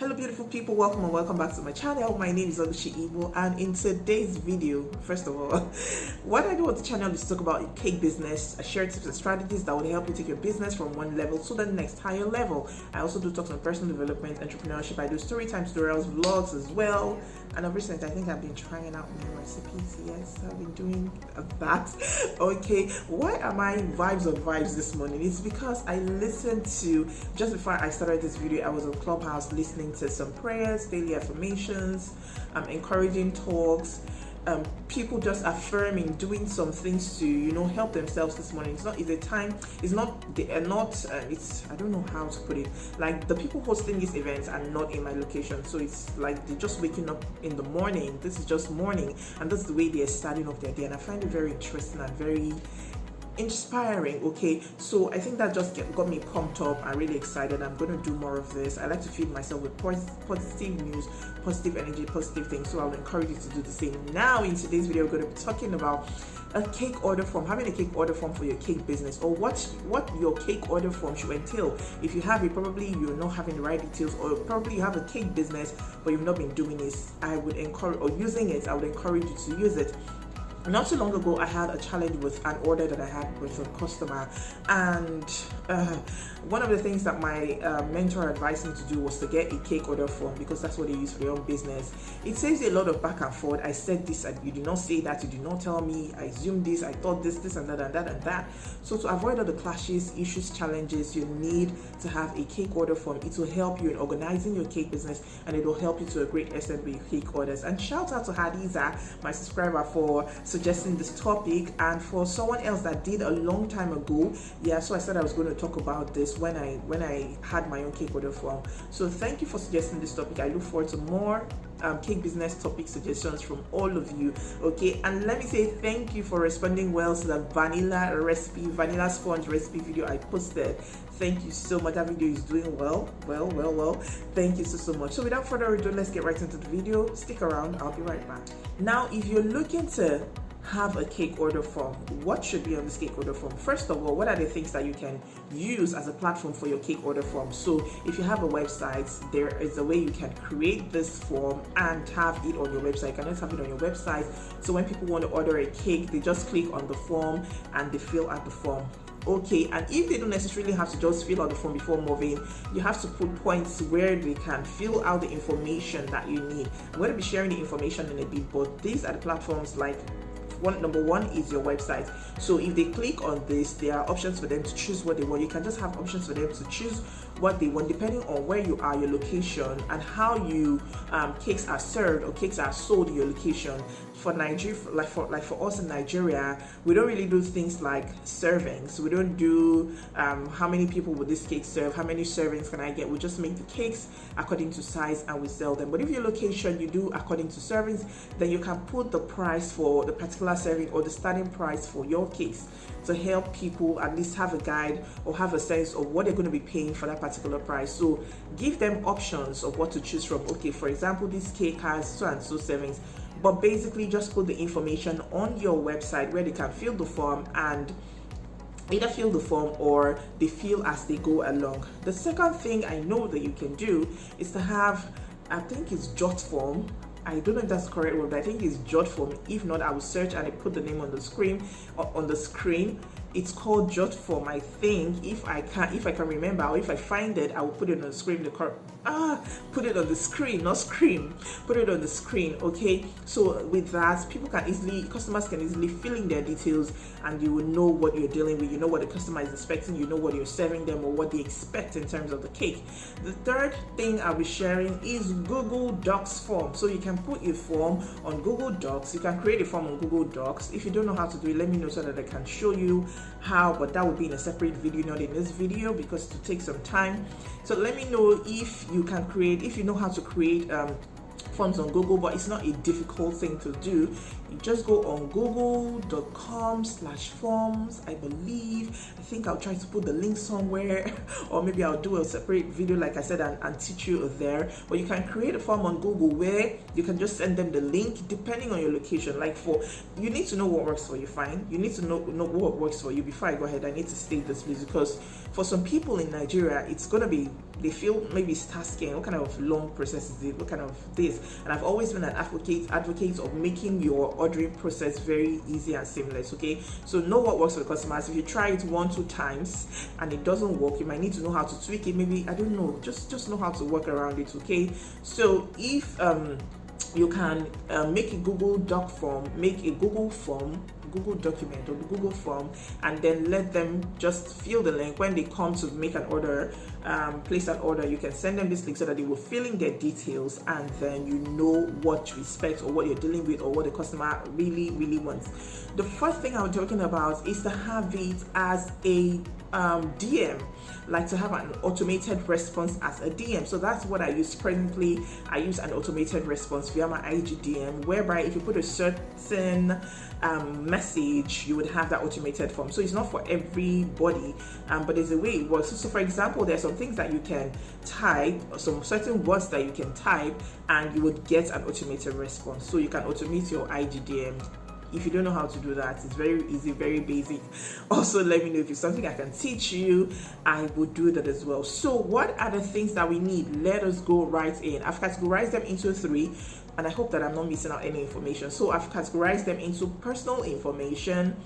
Hello beautiful people, welcome and welcome back to my channel. My name is Oguchi Ibo, and in today's video, first of all, what I do on the channel is talk about cake business. I share tips and strategies that will help you take your business from one level to the next higher level. I also do talks on personal development, entrepreneurship. I do story time tutorials, vlogs as well. And of recent, I think I've been trying out new recipes. Yes, I've been doing that. Okay, why am I vibes on vibes this morning? It's because I listened to, just before I started this video, I was on Clubhouse listening to some prayers, daily affirmations, encouraging talks, people just affirming, doing some things to help themselves this morning. It's I don't know how to put it, like the people hosting these events are not in my location, so it's like they're just waking up in the morning. This is just morning, and that's the way they're starting off their day, and I find it very interesting and very inspiring. Okay, so I think that just got me pumped up and really excited. I'm going to do more of this. I like to feed myself with positive news, positive energy, positive things, so I'll encourage you to do the same. Now in today's video, we're going to be talking about a cake order form, having a cake order form for your cake business, or what your cake order form should entail. If you have it, probably you're not having the right details, or probably you have a cake business but you've not been doing this. I would encourage you to use it. Not too long ago, I had a challenge with an order that I had with a customer, and one of the things that my mentor advised me to do was to get a cake order form, because that's what they use for their own business. It saves a lot of back and forth. I said this, and you did not say that, you did not tell me, I assumed this, I thought this and that and that and that. So to avoid all the clashes, issues, challenges, you need to have a cake order form. It will help you in organizing your cake business, and it will help you to a great extent with your cake orders. And shout out to Hadiza, my subscriber, for suggesting this topic, and for someone else that did a long time ago. So I said I was going to talk about this when I had my own cake order form. So thank you for suggesting this topic. I look forward to more cake business topic suggestions from all of you. Okay, and let me say thank you for responding well to the vanilla sponge recipe video I posted. Thank you so much. That video is doing well. Thank you so much. So without further ado, let's get right into the video. Stick around, I'll be right back. Now, if you're looking to have a cake order form, what should be on this cake order form? First of all, what are the things that you can use as a platform for your cake order form? So if you have a website, there is a way you can create this form and have it on your website. You can just have it on your website, so when people want to order a cake, they just click on the form and they fill out the form. Okay, and if they don't necessarily have to just fill out the form before moving, you have to put points where they can fill out the information that you need. I'm going to be sharing the information in a bit, but these are the platforms. Like, number one is your website. So if they click on this, there are options for them to choose what they want. You can just have options for them to choose what they want, depending on where you are, your location, and how you cakes are served or cakes are sold in your location. For Nigeria, like for us in Nigeria, we don't really do things like servings. We don't do how many people would this cake serve, how many servings can I get. We just make the cakes according to size and we sell them. But if your location you do according to servings, then you can put the price for the particular serving or the starting price for your cakes, to help people at least have a guide or have a sense of what they're going to be paying for that particular price. So give them options of what to choose from. Okay, for example, this cake has so and so servings, but basically just put the information on your website where they can fill the form, and either fill the form or they fill as they go along. The second thing I know that you can do is to have, I think it's jot form. I don't know if that's the correct word, but I think it's jot form. If not, I will search and I put the name on the screen. It's called jot form, I think. If I can remember, or if I find it, I will put it on the screen. Put it on the screen, not scream. Put it on the screen. Okay. So with that, customers can easily fill in their details, and you will know what you're dealing with. You know what the customer is expecting. You know what you're serving them, or what they expect in terms of the cake. The third thing I'll be sharing is Google Docs form. So you can put your form on Google Docs. You can create a form on Google Docs. If you don't know how to do it, let me know so that I can show you how, but that will be in a separate video, not in this video, because it will take some time. So let me know if you know how to create forms on Google, but it's not a difficult thing to do. You just go on google.com/forms, I believe. I think I'll try to put the link somewhere, or maybe I'll do a separate video, like I said, and teach you there. But you can create a form on Google where you can just send them the link depending on your location. Like you need to know what works for you, fine. You need to know what works for you. Before I go ahead, I need to state this, please, because for some people in Nigeria, it's gonna be, they feel maybe it's tasking. What kind of long process is it? What kind of this? And I've always been an advocate of making your ordering process very easy and seamless. Okay, so know what works for the customers. If you try it 1-2 times and it doesn't work, you might need to know how to tweak it. Maybe, I don't know, just know how to work around it. Okay, so if you can make a Google Doc form, make a Google document or the Google form, and then let them just fill the link. When they come to make an order, place an order, you can send them this link so that they will fill in their details, and then you know what to expect or what you're dealing with or what the customer really wants. The first thing I'm talking about is to have it as a DM, like to have an automated response as a DM. So that's what I use presently. I use an automated response via my IGDM, whereby if you put a certain message, you would have that automated form. So it's not for everybody, but there's a way it works. So for example, there's some things that you can type, some certain words that you can type, and you would get an automated response. So you can automate your IGDM. If you don't know how to do that, it's very easy, very basic. Also, let me know if it's something I can teach you. I would do that as well. So what are the things that we need? Let us go right in. I've categorized them into 3, and I hope that I'm not missing out any information. So I've categorized them into personal information,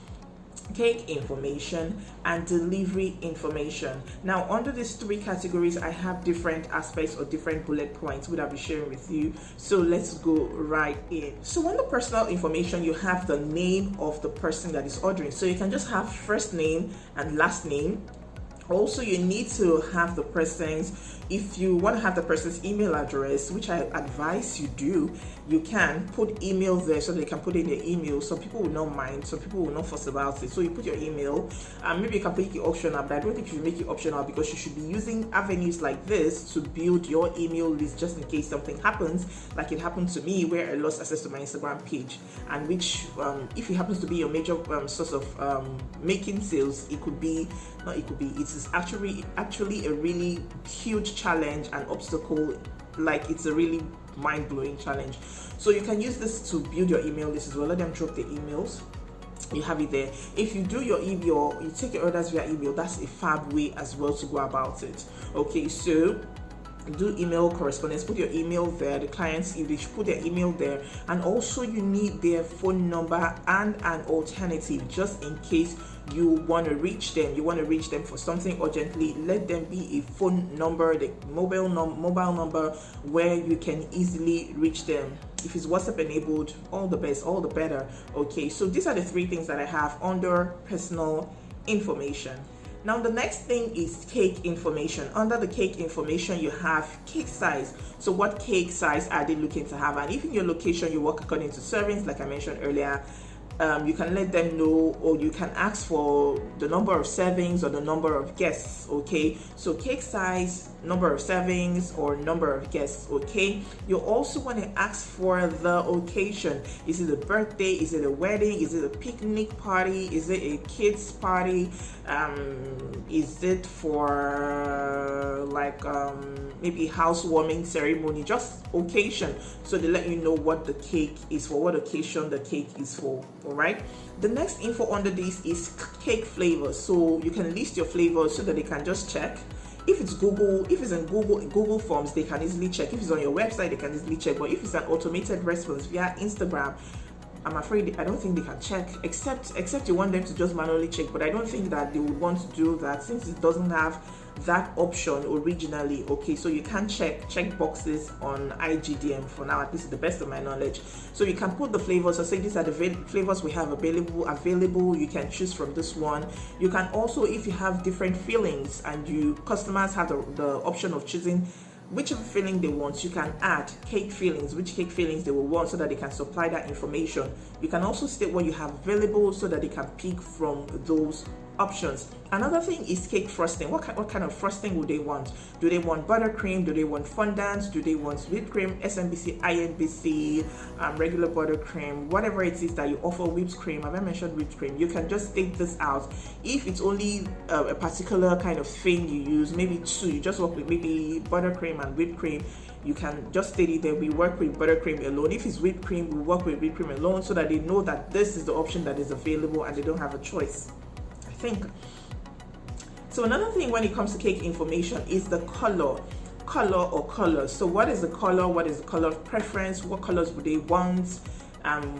cake information, and delivery information. Now, under these 3 categories, I have different aspects or different bullet points which I'll be sharing with you. So let's go right in. So on the personal information, you have the name of the person that is ordering. So you can just have first name and last name. Also, you need to have the person's, if you want to have the person's email address, which I advise you do, you can put email there so they can put in their email. Some people will not mind, some people will not fuss about it. So you put your email, and maybe you can make it optional, but I don't think you should make it optional, because you should be using avenues like this to build your email list just in case something happens, like it happened to me where I lost access to my Instagram page, and which if it happens to be your major source of making sales, it is actually a really huge challenge and obstacle. Like, it's a really mind-blowing challenge. So you can use this to build your email list as well. Let them drop the emails, you have it there. If you do your email, you take your orders via email, that's a fab way as well to go about it. Okay, so do email correspondence, put your email there. The clients, if they should put their email there, and also you need their phone number and an alternative, just in case you want to reach them for something urgently. Let them be a phone number, the mobile number, where you can easily reach them. If it's WhatsApp enabled, all the best, all the better. Okay, so these are the 3 things that I have under personal information. Now the next thing is cake information. Under the cake information, you have cake size. So what cake size are they looking to have? And if in your location you work according to servings, like I mentioned earlier, you can let them know, or you can ask for the number of servings or the number of guests. Okay, so cake size, number of servings, or number of guests. Okay, you also want to ask for the occasion. Is it a birthday? Is it a wedding? Is it a picnic party? Is it a kids party? Is it for maybe housewarming ceremony? Just occasion, so they let you know what the cake is for, what occasion the cake is for. All right, the next info under this is cake flavors. So you can list your flavors so that they can just check. If it's in Google Forms, they can easily check. If it's on your website, they can easily check. But if it's an automated response via Instagram, I'm afraid I don't think they can check, except you want them to just manually check. But I don't think that they would want to do that, since it doesn't have that option originally. Okay, so you can check boxes on IGDM for now, at least to the best of my knowledge. So you can put the flavors, or say these are the flavors we have available. You can choose from this one. You can also, if you have different fillings and customers have the option of choosing whichever filling they want, you can add cake fillings, which cake fillings they will want, so that they can supply that information. You can also state what you have available so that they can pick from those options. Another thing is cake frosting. What kind of frosting would they want? Do they want buttercream? Do they want fondant? Do they want whipped cream, SMBC, INBC, regular buttercream, whatever it is that you offer? Whipped cream, have I mentioned whipped cream? You can just state this out. If it's only a particular kind of thing you use, maybe two, you just work with maybe buttercream and whipped cream, you can just state it there. We work with buttercream alone. If it's whipped cream, we work with whipped cream alone, so that they know that this is the option that is available and they don't have a choice, I think. So another thing when it comes to cake information is the color or colors. So what is the color? What is the color of preference? What colors would they want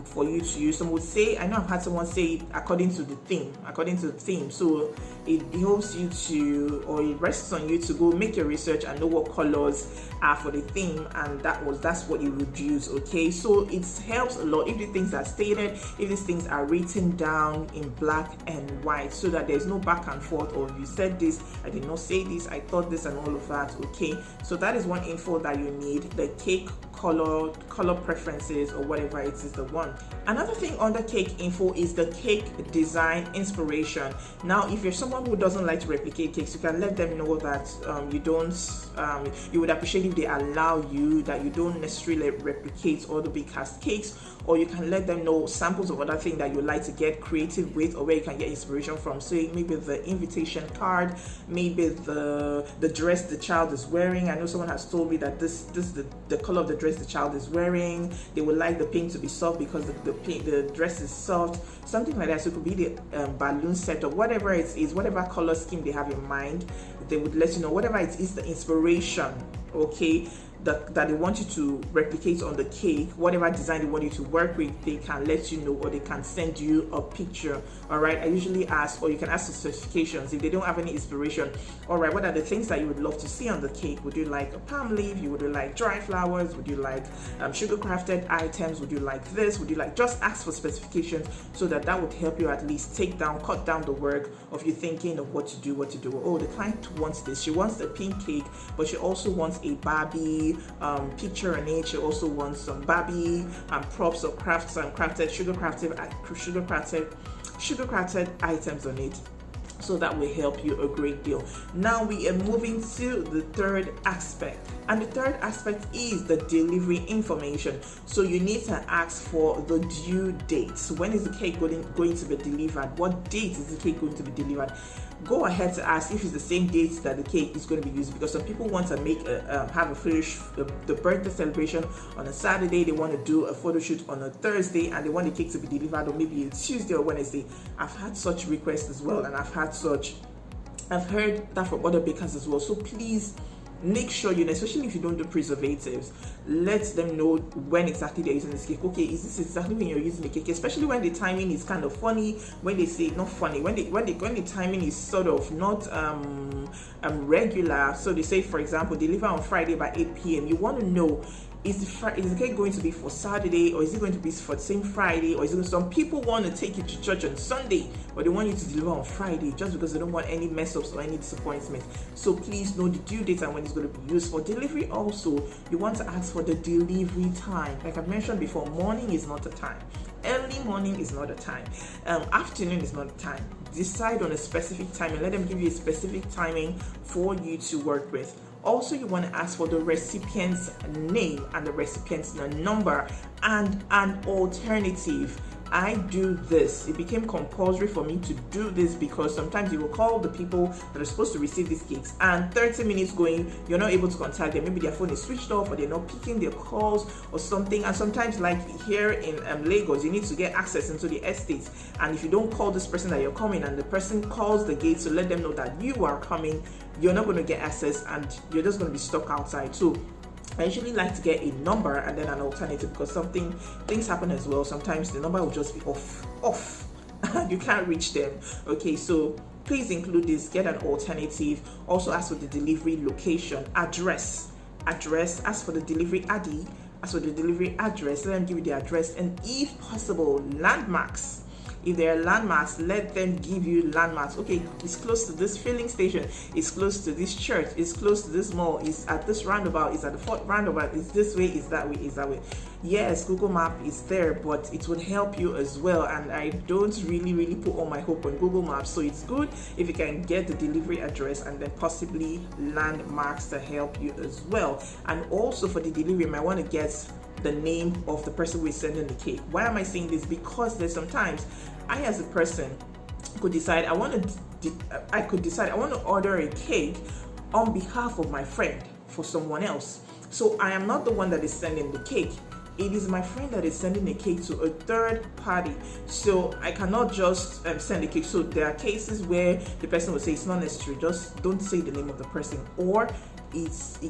for you to use? Some would say, I know I've had someone say according to the theme. So it behoves you to, or it rests on you to go make your research and know what colors are for the theme, and that's what you would use. Okay, so it helps a lot if the things are stated, if these things are written down in black and white, so that there's no back and forth, or you said this, I did not say this, I thought this, and all of that. Okay, so that is one info that you need, the cake color preferences, or whatever it is the one. Another thing under cake info is the cake design inspiration. Now, if you're someone who doesn't like to replicate cakes, you can let them know that you would appreciate if they allow you, that you don't necessarily replicate all the big cast cakes, or you can let them know samples of other things that you like to get creative with, or where you can get inspiration from. So maybe the invitation card, maybe the dress the child is wearing. I know someone has told me that this the color of the dress the child is wearing. They would like the pink to be soft because the dress is soft, something like that. So it could be the balloon set, or whatever it is, whatever color scheme they have in mind. They would let you know whatever it is, the inspiration, okay, that they want you to replicate on the cake, whatever design they want you to work with. They can let you know, or they can send you a picture. All right, I usually ask, or you can ask the specifications if they don't have any inspiration. All right, what are the things that you would love to see on the cake? Would you like a palm leaf? Would you like dry flowers? Would you like sugar crafted items? Would you like this? Would you like, just ask for specifications, so that would help you at least cut down the work of you thinking of what to do. Oh, the client wants this, she wants the pink cake, but she also wants a Barbie picture in it. She also wants some Barbie props or crafts and sugar crafted items on it. So that will help you a great deal. Now we are moving to the third aspect, and the third aspect is the delivery information. So you need to ask for the due dates. When is the cake going to be delivered? What date is the cake going to be delivered? Go ahead to ask if it's the same dates that the cake is going to be used, because some people want to make have a the birthday celebration on a Saturday. They want to do a photo shoot on a Thursday, and they want the cake to be delivered on maybe a Tuesday or Wednesday. I've had such requests as well, and I've heard that from other bakers as well. So please make sure especially if you don't do preservatives, let them know when exactly they're using this cake. Okay, is this exactly when you're using the cake? Especially when the timing is kind of funny, when they say not funny, when the timing is sort of not regular. So they say, for example, deliver on Friday by 8 p.m. You want to know, is the cake going to be for Saturday, or is it going to be for the same Friday, or is it? Some people want to take you to church on Sunday, but they want you to deliver on Friday just because they don't want any mess ups or any disappointment. So please know the due date and when it's going to be used. For delivery also, you want to ask for the delivery time. Like I've mentioned before, morning is not the time. Early morning is not a time. Afternoon is not a time. Decide on a specific time and let them give you a specific timing for you to work with. Also, you want to ask for the recipient's name and the recipient's number and an alternative. I do this. It became compulsory for me to do this because sometimes you will call the people that are supposed to receive these cakes, and 30 minutes going, you're not able to contact them. Maybe their phone is switched off, or they're not picking their calls or something. And sometimes, like here in Lagos, you need to get access into the estates. And if you don't call this person that you're coming, and the person calls the gate to let them know that you are coming, you're not going to get access, and you're just going to be stuck outside. So I usually like to get a number and then an alternative, because things happen as well. Sometimes the number will just be off. You can't reach them. Okay, so please include this. Get an alternative. Also ask for the delivery location, address. Ask for the delivery ID. Ask for the delivery address. Let them give you the address, and if possible, landmarks. If there are landmarks, let them give you landmarks. Okay, it's close to this filling station, it's close to this church, it's close to this mall, it's at this roundabout, it's at the fourth roundabout, it's this way, it's that way, it's that way. yes, Google Map is there, but it would help you as well. And I don't really put all my hope on Google Maps, so it's good if you can get the delivery address and then possibly landmarks to help you as well. And also for the delivery, you might want to get the name of the person who is sending the cake. Why am I saying this? Because there's sometimes I, as a person, could decide I want to order a cake on behalf of my friend for someone else. So I am not the one that is sending the cake. It is my friend that is sending a cake to a third party. So I cannot just send a cake. So there are cases where the person will say it's not necessary, just don't say the name of the person, or it's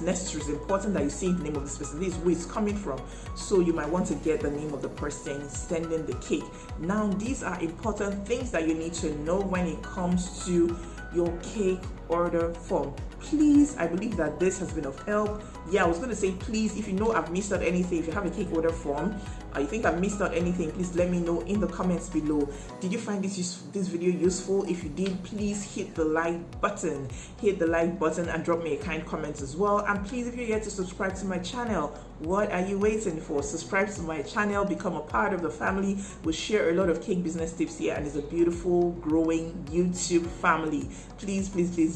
necessary, it's important that you say the name of this person, this is where it's coming from. So you might want to get the name of the person sending the cake. Now these are important things that you need to know when it comes to your cake order form. Please, I believe that this has been of help. Yeah, I was going to say, please, if you know I've missed out anything, if you have a cake order form, or you think I've missed out anything, please let me know in the comments below. Did you find this video useful? If you did, please hit the like button. Hit the like button and drop me a kind comment as well. And please, if you're yet to subscribe to my channel, what are you waiting for? Subscribe to my channel, become a part of the family. We share a lot of cake business tips here, and it's a beautiful, growing YouTube family. Please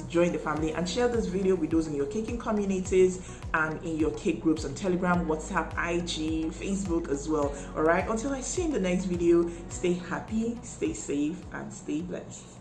join the family and share this video with those in your caking communities and in your cake groups on Telegram, WhatsApp, IG, Facebook as well. All right, until I see you in the next video, stay happy, stay safe, and stay blessed.